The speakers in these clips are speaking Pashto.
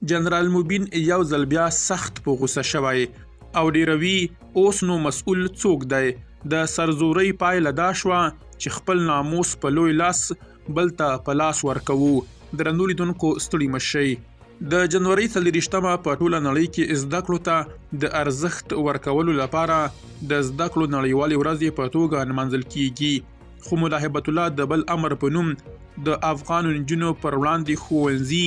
جنرال موبین یو ځل بیا سخت په غوسه شوی او ډیروي اوس نو مسؤل څوک دی. د سرزورۍ پایله دا شوه چې خپل ناموس په لوی لاس بل ته په لاس ورکوو. درنو لیدونکو ستړي مه شئ. د جنوري 24 په ټوله نړۍ کې زده کړو ته د ارزښت ورکولو لپاره د زده کړو نړیوالې ورځې په توګه نمانځل کیږي. خو ملا هیبت الله د بل امر په نوم د افغان نجونو پر وړاندې ښوونځي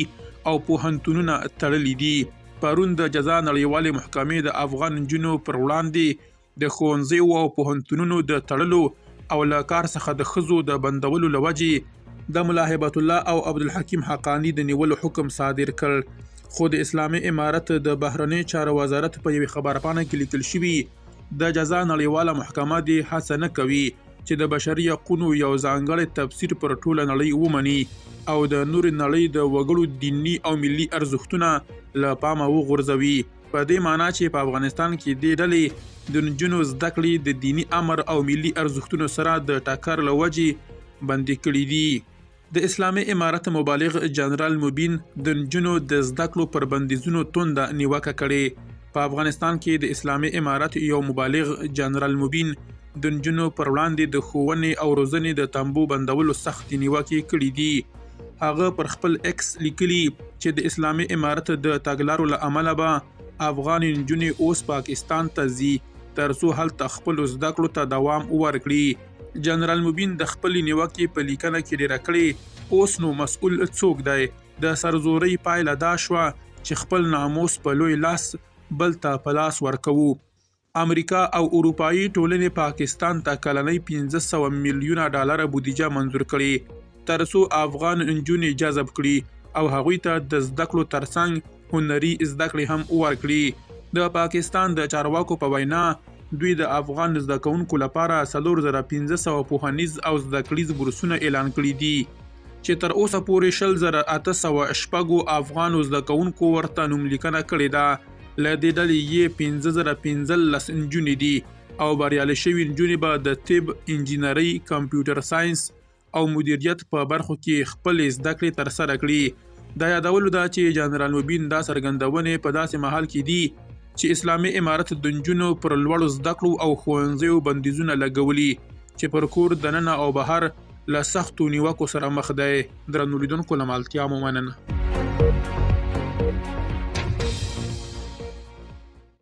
او پوهنتونونه تړلي دي. پرون د جزا نړیوالې محکمې د افغان نجونو پر وړاندې د ښوونځیو او پوهنتونونو د تړلو او له کار څخه د ښځو د بندولو له وجې د ملا هیبت الله او عبدالحکیم حقانی د نیولو حکم صادر کړ. خو د اسلامي امارت د بهرنۍ چارو وزارت په یوې خبرپاڼه کې لیکل شوي د جزا نړیواله محکمه دې هڅه نه کوي چې د بشري حقونو یو ځانګړی تفسیر پر ټوله نړۍ ومني او د نورې نړۍ د وګړو دیني او ملي ارزښتونه له پامه وغورځوي. په دې معنی چې په افغانستان کې دې ډلې د نجونو زده کړې د دیني امر او ملي ارزښتونو سره د ټکر له وجې بندي کړي دي. د اسلامي امارت مبالغ جنرال موبین د نجونو د زده کړو پر بندیزونو تونده نیوکه کړې. په افغانستان کې د اسلامي امارت یو مبالغ جنرال موبین د نجونو پر وړاندې د ښوونې او روزنې د تنبو بندولو سختې نیوکې کړي دي. هغه پر خپل ایکس لیکلي چې د اسلامي امارت د تګلارو له امله به افغان نجونې اوس پاکستان ته ځي ترڅو هلته خپلو زده کړو ته دوام ورکړي. جنرال موبین د خپلې نیوکې په لیکنه کې ډیره کړې اوس نو مسؤل څوک دی. د سرزورۍ پایله دا شوه چې خپل ناموس په لوی لاس بل ته په لاس ورکوو. امریکا او اروپایي ټولنې پاکستان ته کلنۍ 1500 میلیونه ډالر بودیجه منظور کړي ترڅو افغان نجونې جذب کړي او هغوی ته د زده کړو ترڅنګ هنري زده کړې هم ورکړي. د پاکستان د چارواکو په وینا دوی د افغان زده کوونکو لپاره 4500 پوهنیز او زده کړیز بورسونه اعلان کړي دي چې تر اوسه پورې 10806 افغانو زده کوونکو ورته نوملیکنه کړې ده. له دې ډلې یې 5015 نجونې دي او بریالۍ شوي نجونې به د طب، انجینرۍ، کمپیوټر ساینس او مدیریت په برخو کې خپلې زده کړې ترسره کړي. دا یادولو ده چې جنرال موبین دا څرګندونې په داسې مهال کې دي چې اسلامي امارت د نجونو پر لوړو زده کړو او ښوونځیو بندیزونه لګولي چې پر کور دننه او بهر له سختو نیوکو سره مخ دی. درنو لیدونکو له مالتیا مو مننه.